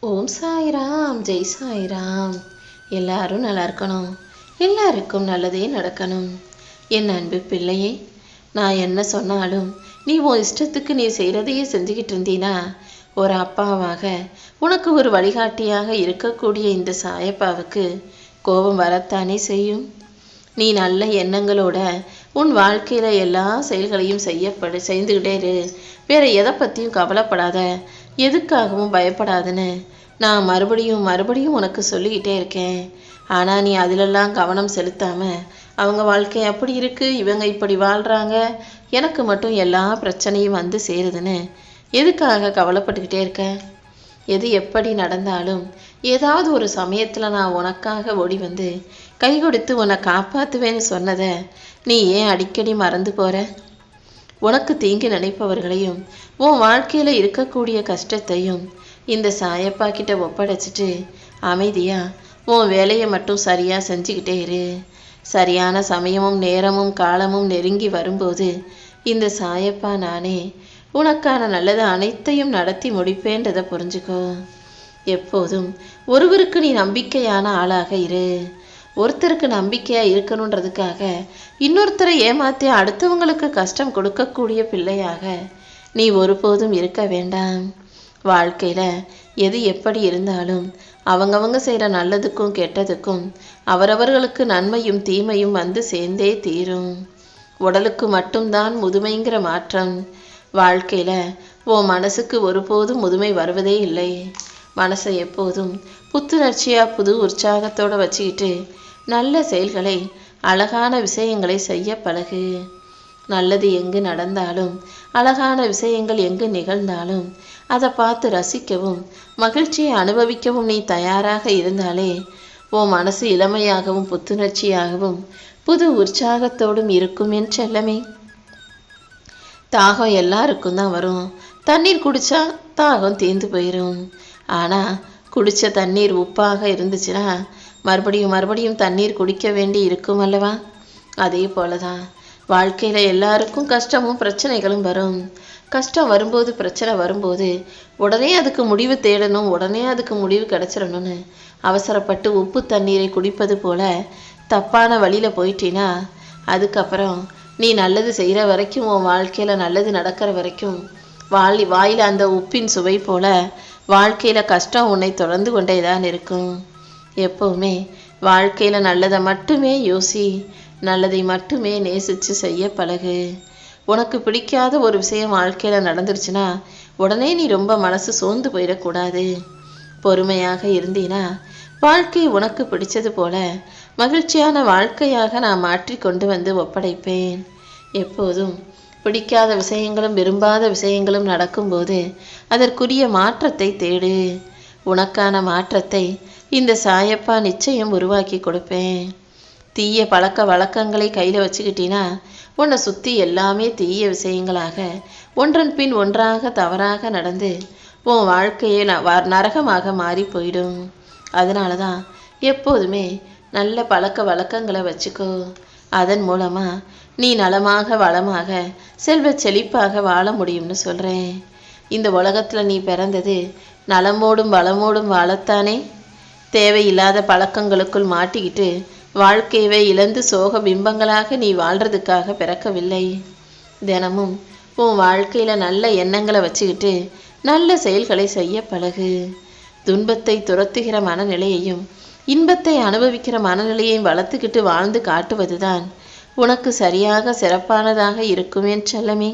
ஓம் சாய்ராம், ஜெய் சாய்ராம். எல்லாரும் நல்லா இருக்கணும், எல்லாருக்கும் நல்லதே நடக்கணும். என் அன்பு பிள்ளையே, நான் என்ன சொன்னாலும் நீ உன் இஷ்டத்துக்கு நீ செய்கிறதையே செஞ்சுக்கிட்டு இருந்தீனா, ஒரு அப்பாவாக உனக்கு ஒரு வழிகாட்டியாக இருக்கக்கூடிய இந்த சாயப்பாவுக்கு கோபம் வரத்தானே செய்யும். நீ நல்ல எண்ணங்களோட உன் வாழ்க்கையில் எல்லா செயல்களையும் செய்துக்கிட்டே இரு. வேற எதை பற்றியும் கவலைப்படாத, எதுக்காகவும் பயப்படாதுன்னு நான் மறுபடியும் உனக்கு சொல்லிக்கிட்டே இருக்கேன். ஆனால் நீ அதிலெல்லாம் கவனம் செலுத்தாமல் அவங்க வாழ்க்கை அப்படி இருக்குது, இவங்க இப்படி வாழ்கிறாங்க, எனக்கு மட்டும் எல்லா பிரச்சனையும் வந்து சேருதுன்னு எதுக்காக கவலைப்பட்டுக்கிட்டே இருக்க? எது எப்படி நடந்தாலும் ஏதாவது ஒரு சமயத்தில் நான் உனக்காக ஓடி வந்து கை கொடுத்து உன்னை காப்பாற்றுவேன்னு சொன்னதை நீ ஏன் அடிக்கடி மறந்து போகிற? உனக்கு தீங்கு நினைப்பவர்களையும் உன் வாழ்க்கையில் இருக்கக்கூடிய கஷ்டத்தையும் இந்த சாயப்பா கிட்ட ஒப்படைச்சிட்டு அமைதியா உன் வேலையை மட்டும் சரியாக செஞ்சுக்கிட்டே இரு. சரியான சமயமும் நேரமும் காலமும் நெருங்கி வரும்போது இந்த சாயப்பா நானே உனக்கான நல்லது அனைத்தையும் நடத்தி முடிப்பேன்றதை புரிஞ்சுக்கோ. எப்போதும் ஒருவருக்கு நீ நம்பிக்கையான ஆளாக இரு. ஒருத்தருக்கு நம்பிக்கையாக இருக்கணுன்றதுக்காக இன்னொருத்தரை ஏமாற்றி அடுத்தவங்களுக்கு கஷ்டம் கொடுக்கக்கூடிய பிள்ளையாக நீ ஒருபோதும் இருக்க வேண்டாம். வாழ்க்கையில் எது எப்படி இருந்தாலும் அவங்கவங்க செய்கிற நல்லதுக்கும் கெட்டதுக்கும் அவரவர்களுக்கு நன்மையும் தீமையும் வந்து சேர்ந்தே தீரும். உடலுக்கு மட்டும்தான் முதுமைங்கிற மாற்றம். வாழ்க்கையில் உன் மனசுக்கு ஒருபோதும் முதுமை வருவதே இல்லை. மனசை எப்போதும் புத்துணர்ச்சியாக புது உற்சாகத்தோடு வச்சுக்கிட்டு நல்ல செயல்களை அழகான விஷயங்களை செய்ய பழகு. நல்லது எங்கு நடந்தாலும் அழகான விஷயங்கள் எங்கு நிகழ்ந்தாலும் அதை பார்த்து ரசிக்கவும் மகிழ்ச்சியை அனுபவிக்கவும் நீ தயாராக இருந்தாலே உன் மனசு இளமையாகவும் புத்துணர்ச்சியாகவும் புது உற்சாகத்தோடும் இருக்கும் என் செல்லமே. தாகம் எல்லாருக்கும் தான் வரும். தண்ணீர் குடித்தா தாகம் தீர்ந்து போயிடும். ஆனால் குடித்த தண்ணீர் உப்பாக இருந்துச்சுன்னா மறுபடியும் தண்ணீர் குடிக்க வேண்டி இருக்கும் அல்லவா? அதே போல தான் வாழ்க்கையில் எல்லாருக்கும் கஷ்டமும் பிரச்சனைகளும் வரும். கஷ்டம் வரும்போது, பிரச்சனை வரும்போது உடனே அதுக்கு முடிவு தேடணும், உடனே அதுக்கு முடிவு கிடச்சிடணும்னு அவசரப்பட்டு உப்பு தண்ணீரை குடிப்பது போல தப்பான வழியில் போயிட்டீன்னா அதுக்கப்புறம் நீ நல்லது செய்கிற வரைக்கும், உன் வாழ்க்கையில் நல்லது நடக்கிற வரைக்கும் வாயில் அந்த உப்பின் சுவை போல வாழ்க்கையில் கஷ்டம் உன்னை தொடர்ந்து கொண்டே தான் இருக்கும். எப்போவுமே வாழ்க்கையில் நல்லதை மட்டுமே யோசி, நல்லதை மட்டுமே நேசித்து செய்ய பழகு. உனக்கு பிடிக்காத ஒரு விஷயம் வாழ்க்கையில் நடந்துருச்சுன்னா உடனே நீ ரொம்ப மனசு சோர்ந்து போயிடக்கூடாது. பொறுமையாக இருந்தீனா வாழ்க்கை உனக்கு பிடிச்சது போல மகிழ்ச்சியான வாழ்க்கையாக நான் மாற்றி கொண்டு வந்து ஒப்படைப்பேன். எப்போதும் பிடிக்காத விஷயங்களும் விரும்பாத விஷயங்களும் நடக்கும்போது அதற்குரிய மாற்றத்தை தேடு. உனக்கான மாற்றத்தை இந்த சாயப்பா நிச்சயம் உருவாக்கி கொடுப்பேன். தீய பழக்க வழக்கங்களை கையில் வச்சுக்கிட்டினா உன்னை சுற்றி எல்லாமே தீய விஷயங்களாக ஒன்றன் பின் ஒன்றாக தவறாக நடந்து உன் வாழ்க்கையே நரகமாக மாறி போயிடும். அதனால தான் எப்போதுமே நல்ல பழக்க வழக்கங்களை வச்சுக்கோ. அதன் மூலமாக நீ நலமாக வளமாக செல்வ செழிப்பாக வாழ முடியும்னு சொல்கிறேன். இந்த உலகத்தில் நீ பிறந்தது நலமோடும் வளமோடும் வாழத்தானே. தேவையில்லாத பழக்கங்களுக்குள் மாட்டிக்கிட்டு வாழ்க்கையவே இழந்து சோக பிம்பங்களாக நீ வாழ்கிறதுக்காக பிறக்கவில்லை. தினமும் உன் வாழ்க்கையில் நல்ல எண்ணங்களை வச்சுக்கிட்டு நல்ல செயல்களை செய்ய பழகு. துன்பத்தை துரத்துகிற மனநிலையையும் இன்பத்தை அனுபவிக்கிற மனநிலையையும் வளர்த்துக்கிட்டு வாழ்ந்து காட்டுவது தான் உனக்கு சரியாக சிறப்பானதாக இருக்கும் என் செல்லமே.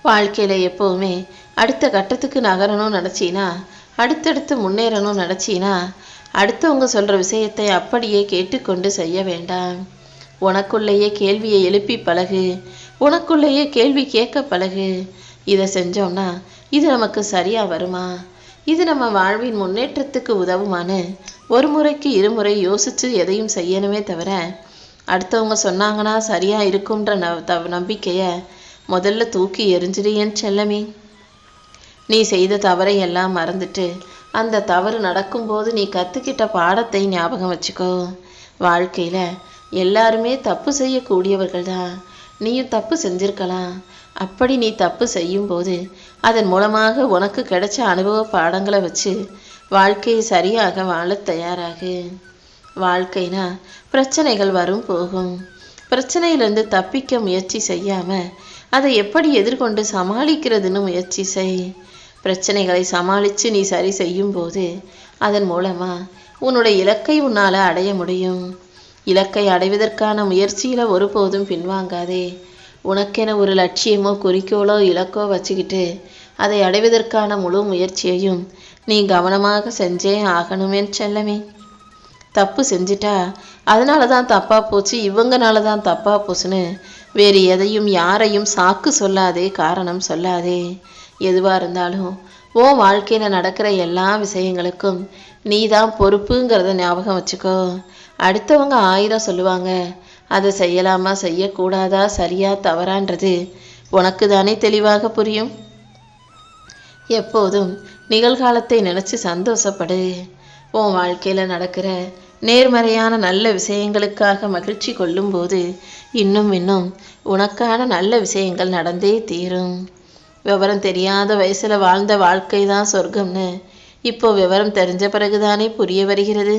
வாழ்க்கையில் எப்போவுமே அடுத்த கட்டத்துக்கு நகரணும்னு நினச்சினா, அடுத்தடுத்து முன்னேறணும்னு நினச்சினா அடுத்தவங்க சொல்கிற விஷயத்தை அப்படியே கேட்டுக்கொண்டு செய்ய வேண்டாம். உனக்குள்ளேயே கேள்வியை எழுப்பி பழகு. உனக்குள்ளேயே கேள்வி கேட்க பழகு. இதை செஞ்சோம்னா இது நமக்கு சரியாக வருமா, இது நம்ம வாழ்வின் முன்னேற்றத்துக்கு உதவுமான்னு ஒரு முறைக்கு இருமுறை யோசித்து எதையும் செய்யணுமே தவிர அடுத்தவங்க சொன்னாங்கன்னா சரியாக இருக்கும்ன்ற நம்பிக்கையை முதல்ல தூக்கி எறிஞ்சிடு என் செல்லமே. நீ செய்த தவறை எல்லாம் மறந்துட்டு அந்த தவறு நடக்கும்போது நீ கற்றுக்கிட்ட பாடத்தை ஞாபகம் வச்சுக்கோ. வாழ்க்கையில் எல்லாருமே தப்பு செய்யக்கூடியவர்கள் தான். நீயும் தப்பு செஞ்சிருக்கலாம். அப்படி நீ தப்பு செய்யும்போது அதன் மூலமாக உனக்கு கிடைச்ச அனுபவ பாடங்களை வச்சு வாழ்க்கையை சரியாக வாழ தயாராகு. வாழ்க்கைனா பிரச்சனைகள் வரும் போகும். பிரச்சனையிலிருந்து தப்பிக்க முயற்சி செய்யாம அதை எப்படி எதிர்கொண்டு சமாளிக்கிறதுன்னு முயற்சி செய். பிரச்சனைகளை சமாளித்து நீ சரி செய்யும் போது அதன் மூலமா உன்னுடைய இலக்கை உன்னால் அடைய முடியும். இலக்கை அடைவதற்கான முயற்சியில் ஒருபோதும் பின்வாங்காதே. உனக்கென ஒரு லட்சியமோ குறிக்கோளோ இலக்கோ வச்சுக்கிட்டு அதை அடைவதற்கான முழு முயற்சியையும் நீ கவனமாக செஞ்சே ஆகணுமே செல்லமே. தப்பு செஞ்சிட்டா அதனால தான் தப்பாக போச்சு, இவங்கனால தான் தப்பாக போச்சுன்னு வேறு எதையும் யாரையும் சாக்கு சொல்லாதே, காரணம் சொல்லாதே. எதுவாக இருந்தாலும் உன் வாழ்க்கையில் நடக்கிற எல்லா விஷயங்களுக்கும் நீ தான் பொறுப்புங்கிறத ஞாபகம் வச்சுக்கோ. அடுத்தவங்க 1000 சொல்லுவாங்க, அதை செய்யலாமா செய்யக்கூடாதா சரியா தவறான்றது உனக்கு தானே தெளிவாக புரியும். எப்போதும் நிகழ்காலத்தை நினச்சி சந்தோஷப்படு. உன் வாழ்க்கையில் நடக்கிற நேர்மறையான நல்ல விஷயங்களுக்காக மகிழ்ச்சி கொள்ளும்போது இன்னும் உனக்கான நல்ல விஷயங்கள் நடந்தே தீரும். விவரம் தெரியாத வயசில் வாழ்ந்த வாழ்க்கை தான் சொர்க்கம்னு இப்போ விவரம் தெரிஞ்ச பிறகுதானே புரிய வருகிறது.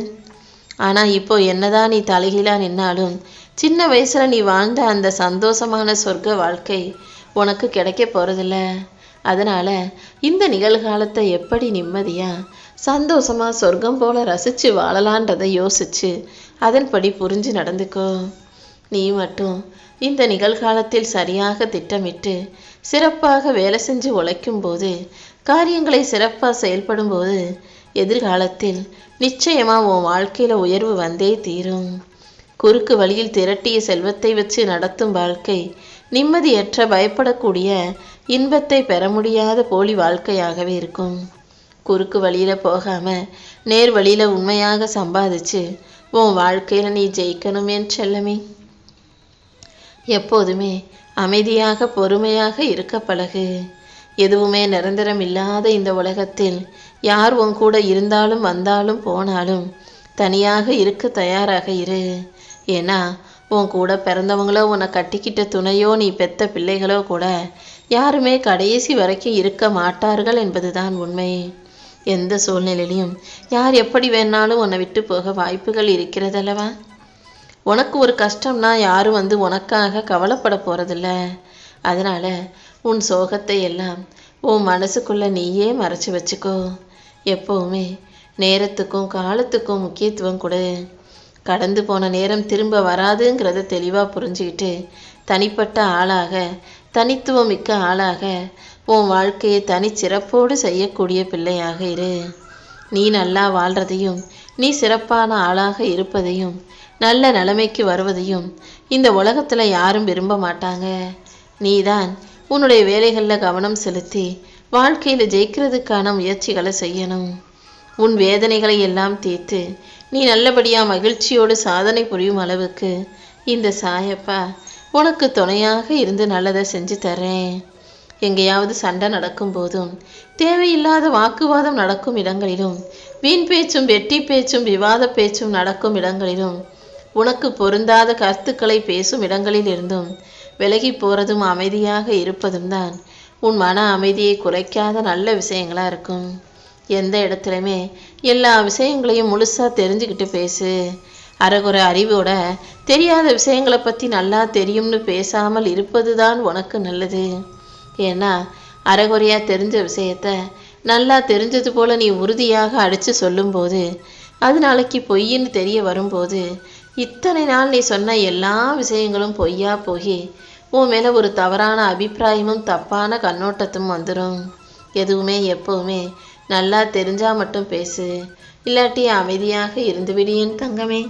ஆனால் இப்போ என்னதான் நீ தலைகீழாக நின்னாலும் சின்ன வயசில் நீ வாழ்ந்த அந்த சந்தோஷமான சொர்க்க வாழ்க்கை உனக்கு கிடைக்க போகிறதில்ல. அதனால் இந்த நிகழ்காலத்தை எப்படி நிம்மதியாக சந்தோஷமாக சொர்க்கம் போல ரசித்து வாழலான்றதை யோசித்து அதன்படி புரிஞ்சு நடந்துக்கோ. நீ மட்டும் இந்த நிகழ்காலத்தில் சரியாக திட்டமிட்டு சிறப்பாக வேலை செஞ்சு உழைக்கும்போது, காரியங்களை சிறப்பாக செயல்படும்போது எதிர்காலத்தில் நிச்சயமாக உன் வாழ்க்கையில் உயர்வு வந்தே தீரும். குறுக்கு வழியில் திரட்டிய செல்வத்தை வச்சு நடத்தும் வாழ்க்கை நிம்மதியற்ற பயப்படக்கூடிய இன்பத்தை பெற முடியாத போலி வாழ்க்கையாகவே இருக்கும். குறுக்கு வழியில் போகாமல் நேர் வழியில் உண்மையாக சம்பாதிச்சு உன் வாழ்க்கையில் நீ ஜெயிக்கணும் என் செல்லமே. எப்போதுமே அமைதியாக பொறுமையாக இருக்க பழகு. எதுவுமே நிரந்தரம் இல்லாத இந்த உலகத்தில் யார் உன் கூட இருந்தாலும் வந்தாலும் போனாலும் தனியாக இருக்க தயாராக இரு. ஏன்னா உன் கூட பிறந்தவங்களோ உன்னை கட்டிக்கிட்ட துணையோ நீ பெத்த பிள்ளைகளோ கூட யாருமே கடைசி வரைக்கும் இருக்க மாட்டார்கள் என்பதுதான் உண்மை. எந்த சூழ்நிலையிலையும் யார் எப்படி வேணாலும் உன்னை விட்டு போக வாய்ப்புகள் இருக்கிறதல்லவா. உனக்கு ஒரு கஷ்டம்னா யாரும் வந்து உனக்காக கவலைப்பட போகிறதில்ல. அதனால் உன் சோகத்தை எல்லாம் உன் மனசுக்குள்ளே நீயே மறைச்சி வச்சுக்கோ. எப்போவுமே நேரத்துக்கும் காலத்துக்கும் முக்கியத்துவம் கொடு. கடந்து போன நேரம் திரும்ப வராதுங்கிறத தெளிவாக புரிஞ்சுக்கிட்டு தனிப்பட்ட ஆளாக, தனித்துவம் மிக்க ஆளாக உன் வாழ்க்கையை தனிச்சிறப்போடு செய்யக்கூடிய பிள்ளையாக இரு. நீ நல்லா வாழ்கிறதையும், நீ சிறப்பான ஆளாக இருப்பதையும், நல்ல நிலைமைக்கு வருவதையும் இந்த உலகத்தில் யாரும் விரும்ப மாட்டாங்க. நீதான் உன்னுடைய வேலைகளில் கவனம் செலுத்தி வாழ்க்கையில் ஜெயிக்கிறதுக்கான முயற்சிகளை செய்யணும். உன் வேதனைகளை எல்லாம் தீர்த்து நீ நல்லபடியாக மகிழ்ச்சியோடு சாதனை புரியும் அளவுக்கு இந்த சாயப்பா உனக்கு துணையாக இருந்து நல்லதை செஞ்சு தரேன். எங்கேயாவது சண்டை நடக்கும் போதும், தேவையில்லாத வாக்குவாதம் நடக்கும் இடங்களிலும், வீண் பேச்சும் வெட்டி பேச்சும் விவாத பேச்சும் நடக்கும் இடங்களிலும், உனக்கு பொருந்தாத கருத்துக்களை பேசும் இடங்களில் இருந்தும் விலகி போகிறதும் அமைதியாக இருப்பதும் தான் உன் மன அமைதியை குறைக்காத நல்ல விஷயங்களாக இருக்கும். எந்த இடத்துலையுமே எல்லா விஷயங்களையும் முழுசாக தெரிஞ்சுக்கிட்டு பேசு. அரைகுறை அறிவோட தெரியாத விஷயங்களை பற்றி நல்லா தெரியும்னு பேசாமல் இருப்பது தான் உனக்கு நல்லது. ஏன்னா அரைகுறையாக தெரிஞ்ச விஷயத்த நல்லா தெரிஞ்சது போல் நீ உறுதியாக அடித்து சொல்லும்போது, அது நாளைக்கு பொய்ன்னு தெரிய வரும்போது இத்தனை நாள் நீ சொன்ன எல்லா விஷயங்களும் பொய்யா போய் உன் மேலே ஒரு தவறான அபிப்பிராயமும் தப்பான கண்ணோட்டத்தும் வந்துடும். எதுவுமே எப்போவுமே நல்லா தெரிஞ்சால் மட்டும் பேசு, இல்லாட்டி அமைதியாக இருந்துவிடு என் தங்கமே.